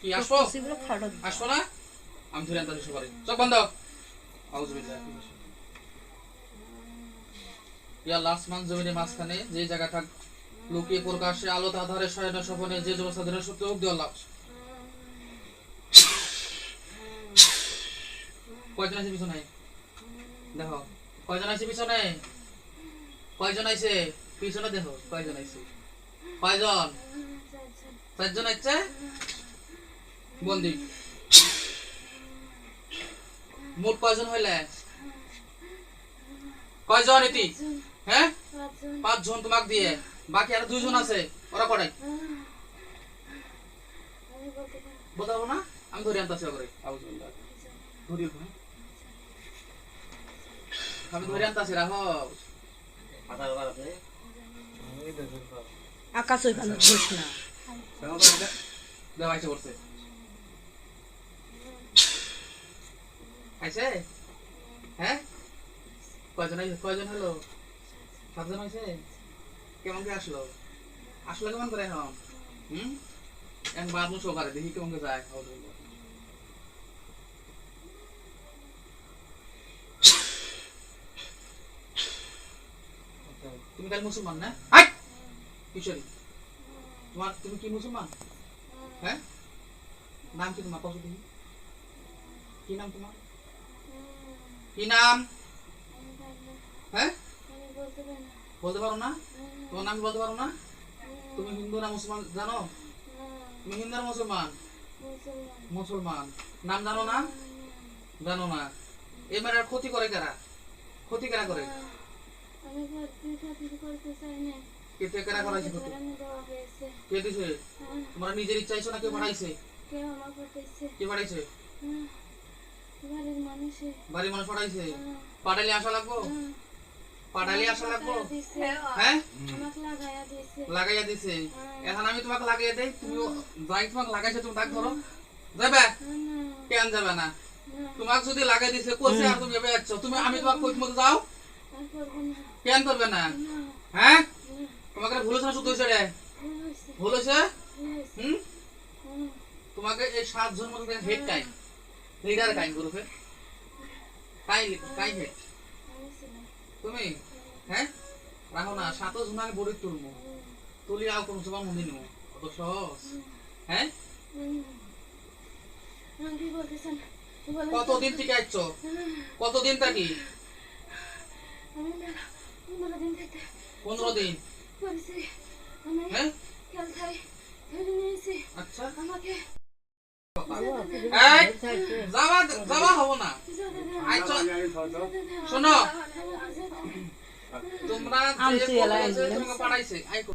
কি আসবো আসবো না আমি ধরে আনতে সবারই চোখ বন্ধ আউযুবিল্লাহ ইয়া আল্লাহ আসমান জমিনের মাঝখানে যে জায়গাটা লুকিয়ে প্রকাশ্যে আলো আধারে শয়ন স্বপনে যে জবসাধনের সত্য হোক দিও আল্লাহ কয়জন আছে পিছনে দেখো কয়জন আছে পিছনে কয়জন আছে পিছনে দেখো কয়জন আছে কয়জন চারজন আছে বন্দি মোট কয়জন হইলে কয়জন এটি হ্যাঁ 5 জন তোমাক দিয়ে বাকি আর 2 জন আছে ওরা কটাই বলতে পারবো না আমি ধরে আনতেছি করে আউযুবিল্লাহ ধরি আমি ধরে আনতেছি রাখো আকাশ ওই ভালো বুঝ না দেওয়াইছে করছে আইছে হ্যাঁ কয়জন হলো 7 জন হইছে কেমন কে আসলো কেমন করে এখন এখন বাদু সকালে দেখি কেমন কে যায় তুমি কাল মুসলমান না আই কিশোরী তুমি কি মুসলমান হ্যাঁ নাম কি তোমার কত দিন কি নাম তোমার কি নাম হ্যাঁ বলতে পারো না তোমার নাম বলতে পারো না তুমি হিন্দু না মুসলমান জানো তুমি হিন্দু না মুসলমান মুসলমান নাম জানো না এবারে ক্ষতি করে কারা করে কেটে কারা করাইছে ক্ষতি কে দিছে তোমরা নিজের ইচ্ছা ইচ্ছা না কে পাঠাইছে কে পাঠাইছে বাড়ির মানুষ পাঠাইছে পাঠাইলে আসা লাগবো হ্যাঁ লাগাইয়া দিছে এখন আমি তোমাকে লাগাইয়া দেই তুমি যাই তোমাকে লাগাইছে তুমি তাক ধরো যাবে কেন যাবে না তোমাকে যদি লাগাই দিছে কোসে আর তুমি যাবে যাচ্ছ তুমি আমি তোমাকে কই মতো যাও কেন করবে না হ্যাঁ তোমাকে ভুল হয়েছে না শুধু হয়েছে রে ভুল হয়েছে তোমাকে এই 7 জন মধ্যে হেড কাই লিডার কাই গ্রুপে কাই হেড তুমি হ্যাঁ রাখো না 7 জন আগে বড়ি তুলি আও কোন সবার মনে নিও অত সহজ হ্যাঁ কতদিন থেকে আইছো কতদিন থাকি 15 দিন হ্যাঁ আচ্ছা যাওয়া হবো না শোনো তোমরা পাঠাইছে